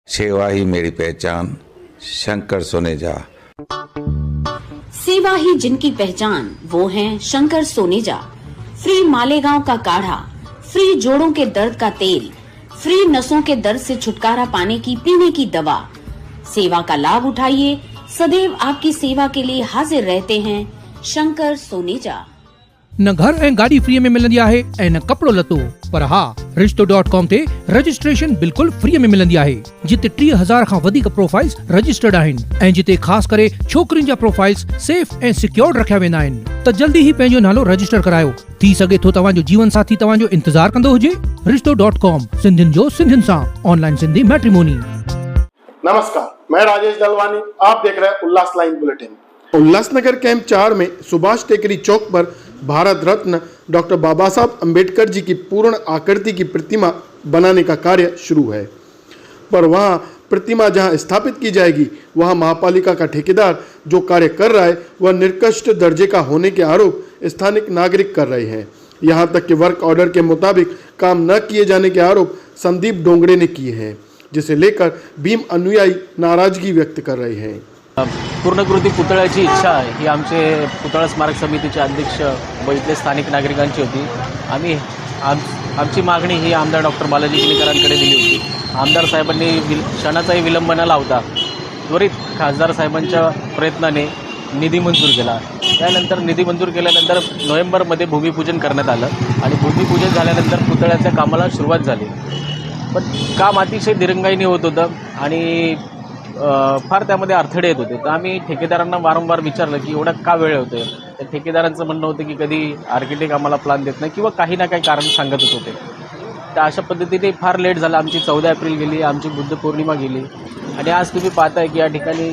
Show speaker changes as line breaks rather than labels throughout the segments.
सेवा ही मेरी पहचान, शंकर सोनेजा।
सेवा ही जिनकी पहचान, वो हैं शंकर सोनेजा। फ्री मालेगांव का काढ़ा, फ्री जोड़ों के दर्द का तेल, फ्री नसों के दर्द से छुटकारा पाने की पीने की दवा। सेवा का लाभ उठाइए, सदैव आपकी सेवा के लिए हाजिर रहते हैं शंकर सोनेजा।
न घर ऐं गाड़ी फ्री में मिलंदी आहे ऐं न कपड़ो लतो, पर हा रिश्तो.com ते रजिस्ट्रेशन बिल्कुल फ्री में मिलंदी आहे, जिते 3000 खां वधीक प्रोफाइल्स रजिस्टर्ड आहिनि ऐं जिते ख़ास करे छोकरियुनि जा प्रोफाइल्स सेफ ऐं सिक्योर्ड रखिया वेंदा आहिनि। त जल्दी ही पंहिंजो नालो रजिस्टर करायो। थी सघे थो तव्हांजो जीवन साथी तव्हांजो इंतजार कंदो हुजे। रिश्तो.com, सिंधियुनि जो सिंधियुनि सां, ऑनलाइन सिंधी मैट्रिमोनी।
नमस्कार, मैं राजेश दलवानी, आप देख रहे हैं उल्लास लाइन बुलेटिन। उल्लासनगर कैंप 4 में सुभाष टेकरी चौक पर भारत रत्न डॉक्टर बाबा साहब अम्बेडकर जी की पूर्ण आकृति की प्रतिमा बनाने का कार्य शुरू है, पर वहां प्रतिमा जहां स्थापित की जाएगी वहां महापालिका का ठेकेदार जो कार्य कर रहा है वह निकृष्ट दर्जे का होने के आरोप स्थानिक नागरिक कर रहे हैं। यहां तक कि वर्क ऑर्डर के मुताबिक काम न किए जाने के आरोप संदीप डोंगरे ने किए हैं, जिसे लेकर भीम अनुयायी नाराजगी व्यक्त कर रहे हैं।
पूर्णकृती पुतळ्याची इच्छा ही आमचे पुतळा स्मारक समितीचे अध्यक्ष व इथले स्थानिक नागरिकांची होती। आमची मागणी ही आमदार डॉक्टर बालाजी किनीकरांकडे दिली होती। आमदार साहेबांनी क्षणाचाही विलंब न लावता त्वरित खासदार साहेबांच्या प्रयत्नाने निधी मंजूर केला। त्यानंतर निधी मंजूर केल्यानंतर नोव्हेंबरमध्ये भूमिपूजन करण्यात आलं आणि भूमिपूजन झाल्यानंतर पुतळ्याच्या कामाला सुरुवात झाली, पण काम अतिशय दिरंगाईने होत होतं आणि फार त्यामध्ये अडथळे येत होते। तर आम्ही ठेकेदारांना वारंवार विचारलं की एवढा का वेळ होतोय। तर ठेकेदारांचं म्हणणं होतं की कधी आर्किटेक्ट आम्हाला प्लॅन देत नाही किंवा काही ना काही कारण सांगतच होते। तर अशा पद्धतीने फार लेट झाला। आमची 14 एप्रिल गेली, आमची बुद्ध पौर्णिमा गेली आणि आज तुम्ही पाहताय की या ठिकाणी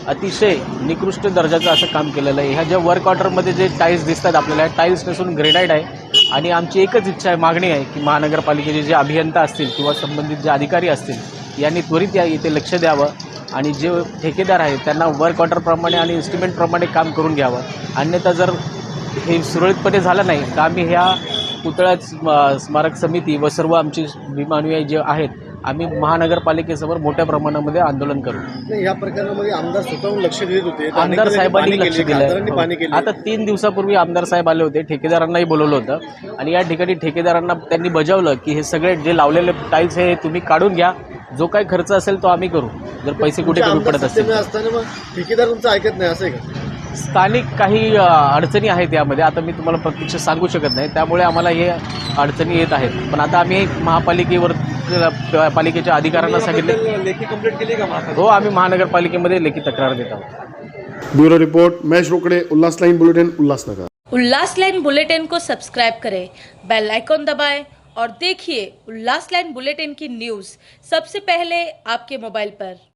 अतिशय निकृष्ट दर्जाचं असं काम केलेलं आहे। ह्या ज्या वर्क ऑर्डरमध्ये जे टाईल्स दिसतात आपल्याला, टाईल्स नसून ग्रेनाइट आहे आणि आमची एकच इच्छा आहे, मागणी आहे की महानगरपालिकेचे जे अभियंता असतील किंवा संबंधित जे अधिकारी असतील यांनी त्वरित या इथे लक्ष द्यावं आणि जे ठेकेदार आहेत त्यांना वर्क ऑर्डरप्रमाणे आणि इन्स्ट्रुमेंटप्रमाणे काम करून घ्यावं। अन्यथा जर हे सुरळीतपणे झालं नाही तर आम्ही ह्या पुतळा स्मारक समिती व सर्व आमची भीम अनुयायी जे आहेत आम्ही महानगरपालिकेसमोर मोठ्या प्रमाणामध्ये आंदोलन करू।
या प्रकरणामध्ये आमदार स्वतःहून लक्ष देत होते,
आमदार साहेबांनी लक्ष दिलं। आता 3 दिवसापूर्वी आमदार साहेब आले होते, ठेकेदारांनाही बोलवलं होतं आणि या ठिकाणी ठेकेदारांना त्यांनी बजावलं की हे सगळे जे लावलेले टाईल्स हे तुम्ही काढून घ्या, जो काही खर्च असेल तो आम्ही करू, जर पैसे कुठे कमी पडत असतील।
ठेकेदार तुमचं ऐकत नाही असं आहे का?
स्थानिक काही अडचणी आहेत यामध्ये, आता मी तुम्हाला प्रत्यक्ष सांगू शकत नाही, त्यामुळे आम्हाला हे अडचणी येत आहेत। पण आता आम्ही महापालिकेवर पालिकेच्या अधिकाऱ्यांना सांगितले,
लेखी कंप्लेंट केली का?
हो, आम्ही महानगरपालिकेमध्ये लेखी तक्रार देत आहोत।
ब्यूरो रिपोर्ट, महेश रोकड़े, उल्लास लाइन बुलेटिन, उल्लासनगर।
उल्लास लाइन बुलेटिन को सब्सक्राइब करें, बेल आइकॉन दबाएं और देखिए उल्लास लाइन बुलेटिन की न्यूज़ सबसे पहले आपके मोबाइल पर।